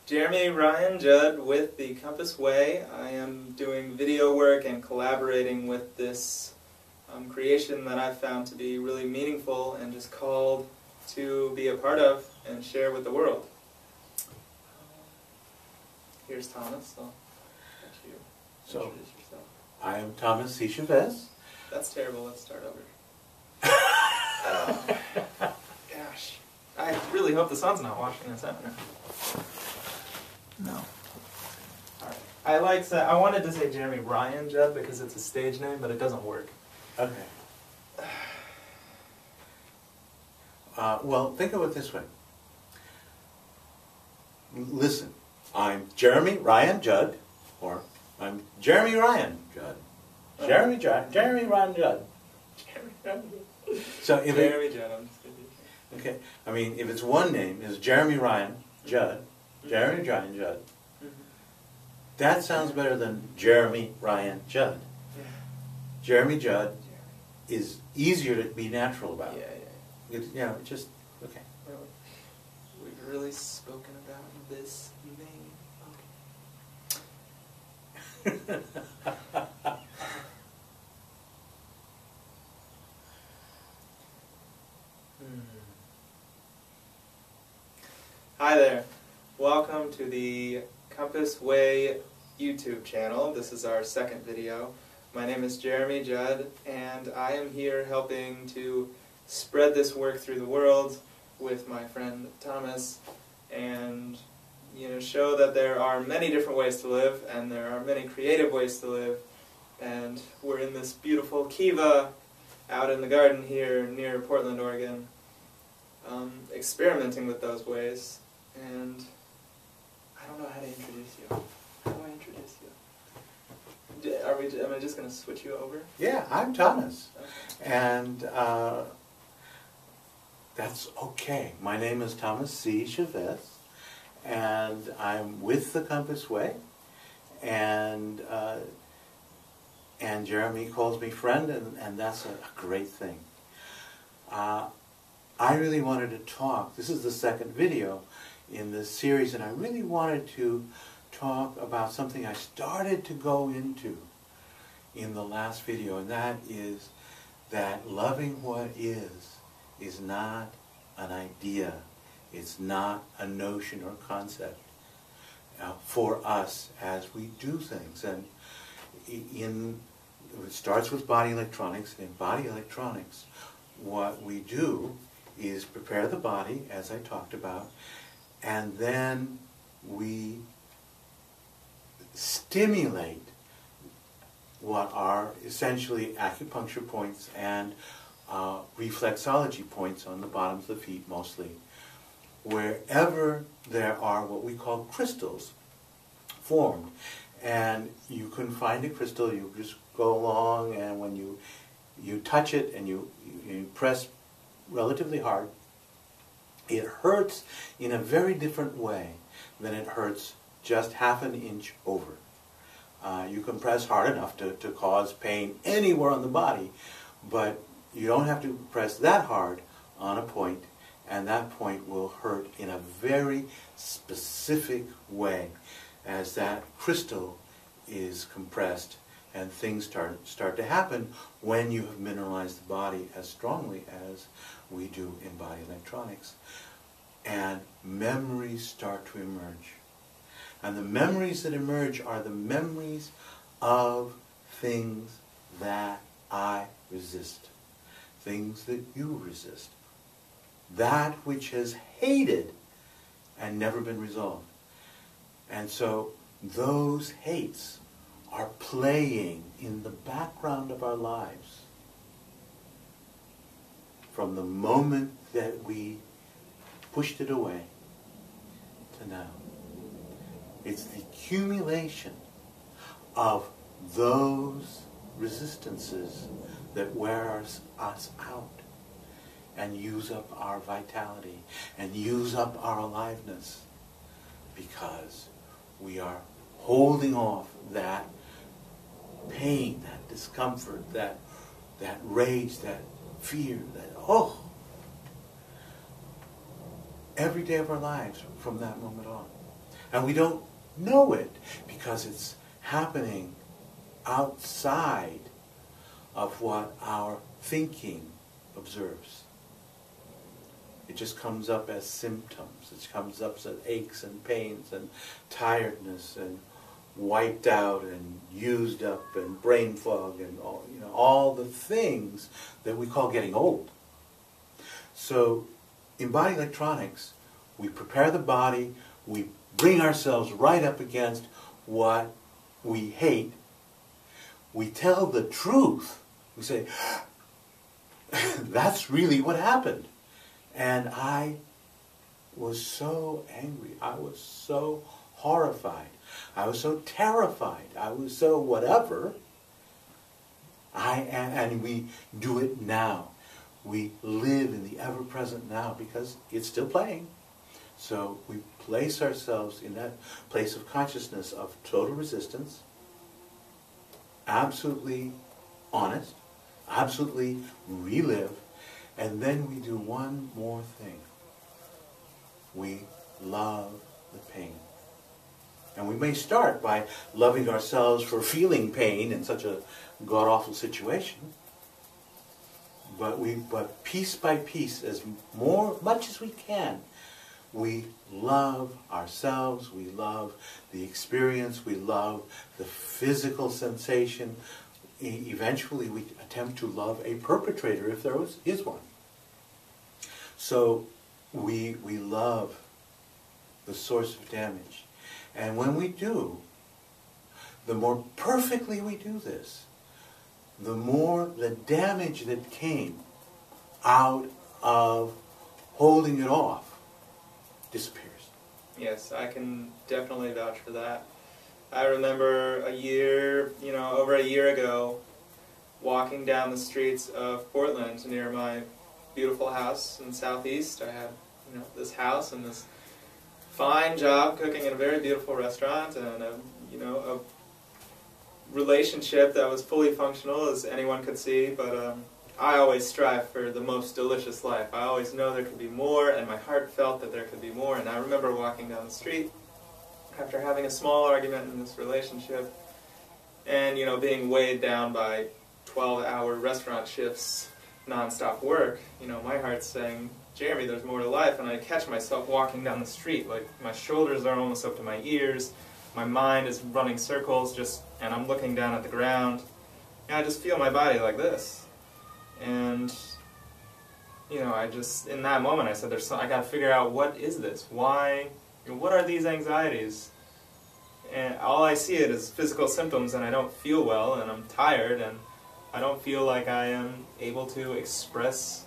Jeremy Ryan Judd with the Compass Way. I am doing video work and collaborating with this creation that I've found to be really meaningful and just called to be a part of and share with the world. Here's Thomas. I'll let you introduce yourself. I am Thomas C. Chavez. That's terrible. Let's start over. Gosh. I really hope the sun's not washing this out now. No. Alright. I wanted to say Jeremy Ryan Judd because it's a stage name, but it doesn't work. Okay. Well, think of it this way. Listen, I'm Jeremy Ryan Judd, or I'm Jeremy Ryan Judd. Jeremy Ryan Judd. Jeremy Ryan Judd. So if Jeremy Judd, I'm just kidding. okay, I mean, if it's one name, is Jeremy Ryan Judd, Jeremy Ryan Judd. That sounds better than Jeremy Ryan Judd. Yeah. Jeremy Judd is easier to be natural about. Yeah. Just, okay. We've really spoken about this name. Okay. Hi there. Welcome to the Compass Way YouTube channel. This is our second video. My name is Jeremy Judd, and I am here helping to spread this work through the world with my friend Thomas, and show that there are many different ways to live, and there are many creative ways to live, and we're in this beautiful kiva out in the garden here near Portland, Oregon, experimenting with those ways. And I don't know how to introduce you. How do I introduce you? Am I just going to switch you over? Yeah, I'm Thomas. Okay. And that's okay. My name is Thomas C. Chavez, and I'm with the Compass Way, and Jeremy calls me friend, and that's a great thing. I really wanted to talk. This is the second video in this series, and I really wanted to talk about something I started to go into in the last video, and that is that loving what is not an idea. It's not a notion or concept for us as we do things. And it starts with body electronics. In body electronics, what we do is prepare the body, as I talked about, and then we stimulate what are essentially acupuncture points and reflexology points on the bottoms of the feet mostly, wherever there are what we call crystals formed. And you can find a crystal, you just go along, and when you touch it and you press relatively hard, it hurts in a very different way than it hurts just half an inch over. You can press hard enough to cause pain anywhere on the body, but you don't have to press that hard on a point, and that point will hurt in a very specific way as that crystal is compressed, and things start to happen when you have mineralized the body as strongly as we do in body electronics. And memories start to emerge. And the memories that emerge are the memories of things that I resist. Things that you resist. That which has hated and never been resolved. And so those hates are playing in the background of our lives from the moment that we pushed it away to now. It's the accumulation of those resistances that wear us out and use up our vitality and use up our aliveness, because we are holding off that pain, that discomfort, that rage, that fear, every day of our lives from that moment on. And we don't know it because it's happening outside of what our thinking observes. It just comes up as symptoms. It comes up as aches and pains and tiredness and wiped out and used up and brain fog and all, all the things that we call getting old. So in body electronics, we prepare the body, we bring ourselves right up against what we hate. We tell the truth. We say, that's really what happened. And I was so angry. I was so horrified. I was so terrified. I was so whatever. And we do it now. We live in the ever-present now because it's still playing. So we place ourselves in that place of consciousness of total resistance, absolutely honest, absolutely relive, and then we do one more thing. We love the pain. And we may start by loving ourselves for feeling pain in such a god-awful situation. But piece by piece, much as we can, we love ourselves, we love the experience, we love the physical sensation. Eventually we attempt to love a perpetrator if there is one. So we love the source of damage. And when we do, the more perfectly we do this, the more the damage that came out of holding it off disappears. Yes, I can definitely vouch for that. I remember over a year ago, walking down the streets of Portland near my beautiful house in Southeast. I had, this house and this fine job cooking in a very beautiful restaurant, and a relationship that was fully functional as anyone could see, but I always strive for the most delicious life. I always know there could be more, and my heart felt that there could be more. And I remember walking down the street after having a small argument in this relationship and, being weighed down by 12-hour restaurant shifts, non-stop work. My heart's saying, Jeremy, there's more to life. And I catch myself walking down the street, like my shoulders are almost up to my ears, my mind is running circles, and I'm looking down at the ground, and I just feel my body like this. And, in that moment I said, I got to figure out, what is this? Why? What are these anxieties? And all I see it is physical symptoms, and I don't feel well, and I'm tired, and I don't feel like I am able to express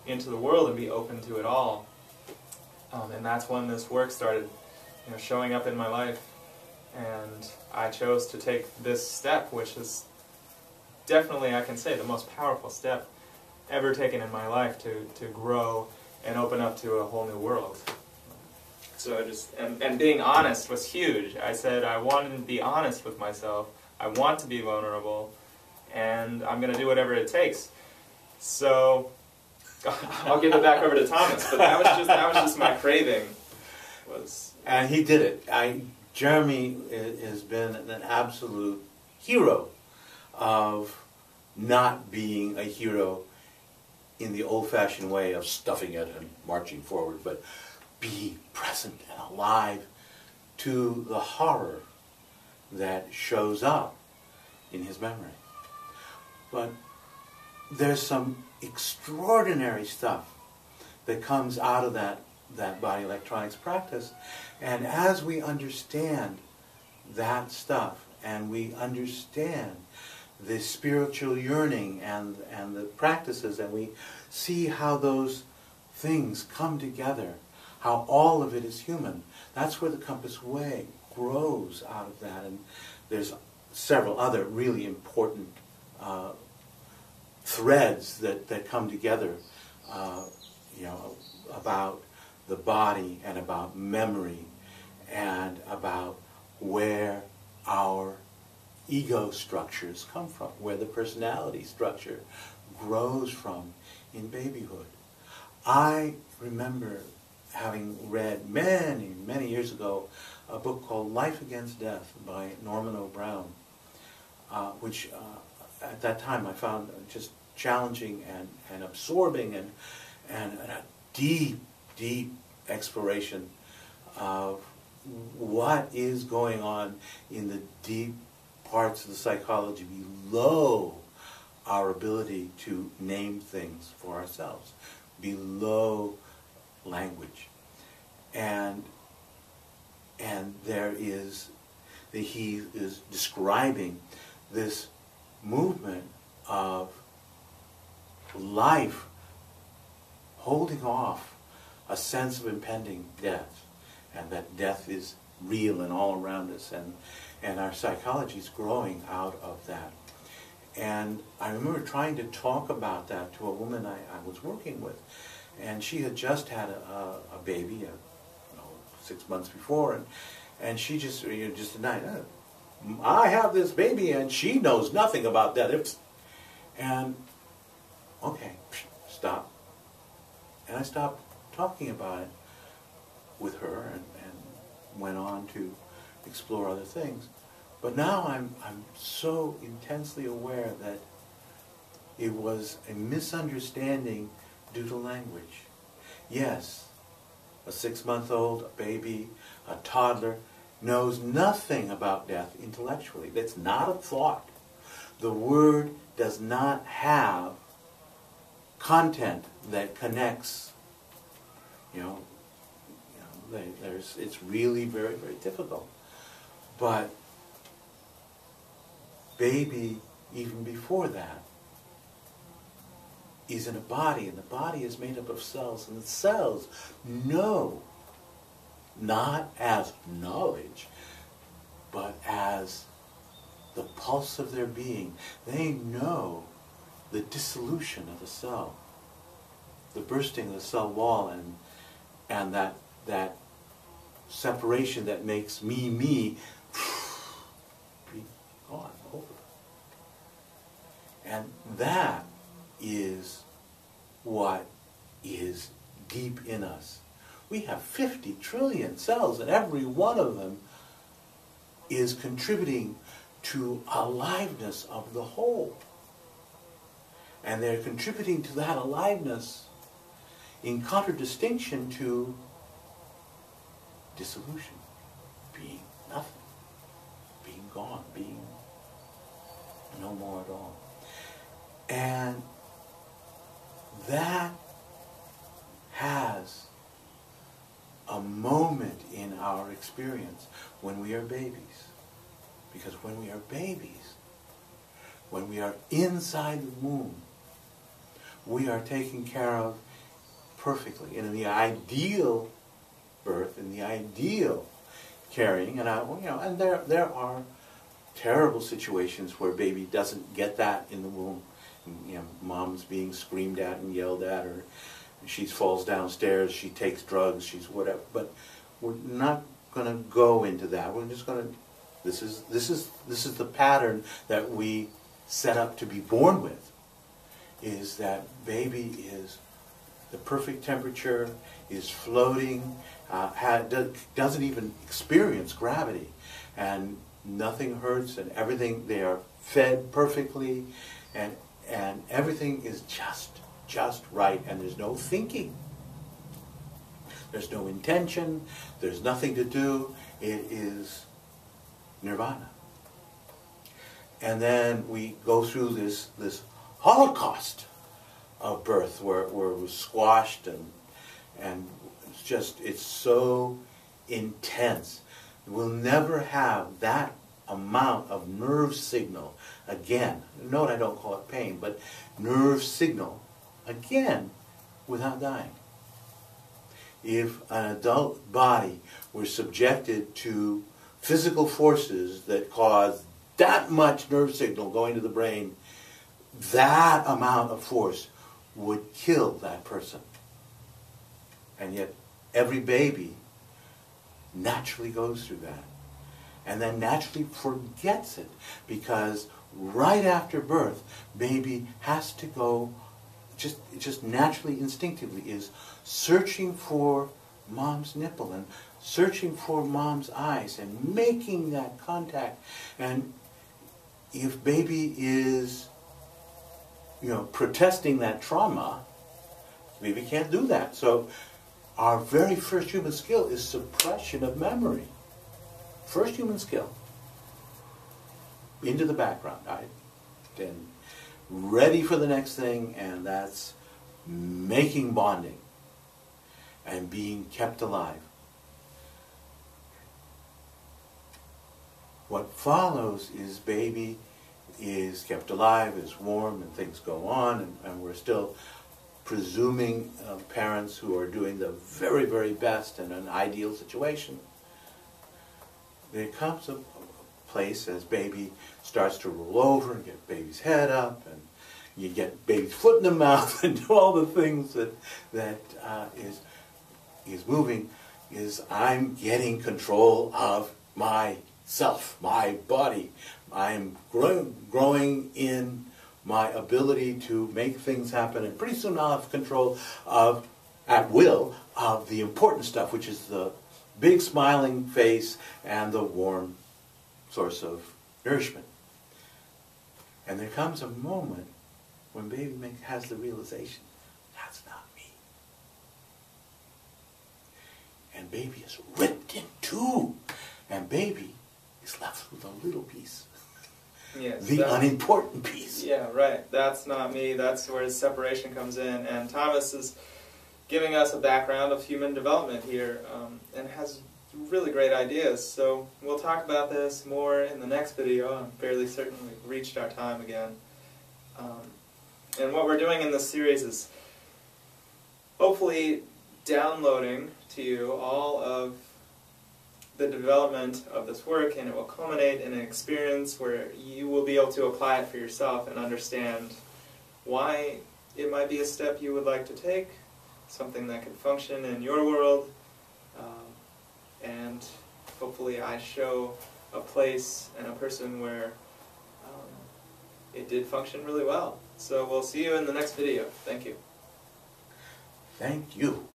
into the world and be open to it all. And that's when this work started, showing up in my life. And I chose to take this step, which is definitely, I can say, the most powerful step ever taken in my life to grow and open up to a whole new world. So and being honest was huge. I said I wanted to be honest with myself. I want to be vulnerable, and I'm going to do whatever it takes. So I'll give it back over to Thomas. But that was just my craving. And he did it. Jeremy has been an absolute hero of not being a hero in the old-fashioned way of stuffing it and marching forward, but be present and alive to the horror that shows up in his memory. But there's some extraordinary stuff that comes out of that body electronics practice, and as we understand that stuff, and we understand the spiritual yearning and the practices, and we see how those things come together, how all of it is human, that's where the Compass Way grows out of that. And there's several other really important threads that come together, about the body and about memory and about where our ego structures come from, where the personality structure grows from in babyhood. I remember having read many, many years ago a book called Life Against Death by Norman O. Brown, which at that time I found just challenging and absorbing and a deep, deep exploration of what is going on in the deep parts of the psychology below our ability to name things for ourselves, below language. And there is, he is describing this movement of life holding off a sense of impending death, and that death is real and all around us, and our psychology is growing out of that. And I remember trying to talk about that to a woman I was working with, and she had just had a baby, 6 months before, and she just denied, I have this baby and she knows nothing about that. And okay, stop. And I stopped talking about it with her and went on to explore other things. But now I'm so intensely aware that it was a misunderstanding due to language. Yes, a 6-month-old, a baby, a toddler knows nothing about death intellectually. That's not a thought. The word does not have content that connects. It's really very, very difficult. But baby, even before that, is in a body, and the body is made up of cells, and the cells know, not as knowledge, but as the pulse of their being. They know the dissolution of a cell, the bursting of the cell wall, and that separation that makes me be gone, over. And that is what is deep in us. We have 50 trillion cells, and every one of them is contributing to aliveness of the whole. And they're contributing to that aliveness in contradistinction to dissolution, being nothing, being gone, being no more at all. And that has a moment in our experience when we are babies. Because when we are babies, when we are inside the womb, we are taken care of perfectly. And in the ideal birth, in the ideal carrying, and there are terrible situations where baby doesn't get that in the womb. Mom's being screamed at and yelled at, or she falls downstairs, she takes drugs, she's whatever. But we're not going to go into that. We're just going to. This is the pattern that we set up to be born with. Is that baby is the perfect temperature, is floating, doesn't even experience gravity, and nothing hurts, and everything, they are fed perfectly, and everything is just right, and there's no thinking, there's no intention, there's nothing to do. It is nirvana. And then we go through this holocaust of birth where we're squashed, and it's so intense. We'll never have that amount of nerve signal again. Note I don't call it pain, but nerve signal again without dying. If an adult body were subjected to physical forces that cause that much nerve signal going to the brain, that amount of force would kill that person. And yet every baby naturally goes through that, and then naturally forgets it, because right after birth, baby has to go, just naturally, instinctively, is searching for mom's nipple and searching for mom's eyes and making that contact. And if baby is, protesting that trauma, baby can't do that. So our very first human skill is suppression of memory. First human skill. Into the background. Then ready for the next thing, and that's making bonding and being kept alive. What follows is baby is kept alive, is warm, and things go on, and we're still presuming parents who are doing the very, very best in an ideal situation. There comes a place as baby starts to roll over and get baby's head up, and you get baby's foot in the mouth and do all the things that is moving, is I'm getting control of myself, my body. I'm growing in my ability to make things happen, and pretty soon I'll have control of, at will, of the important stuff, which is the big smiling face and the warm source of nourishment. And there comes a moment when baby has the realization, that's not me. And baby is ripped in two, and baby is left with a little piece. Yes, the unimportant piece. Yeah, right. That's not me. That's where separation comes in. And Thomas is giving us a background of human development here, and has really great ideas. So we'll talk about this more in the next video. I'm fairly certain we've reached our time again. And what we're doing in this series is hopefully downloading to you all of the development of this work, and it will culminate in an experience where you will be able to apply it for yourself and understand why it might be a step you would like to take, something that can function in your world, and hopefully I show a place and a person where it did function really well. So we'll see you in the next video. Thank you. Thank you.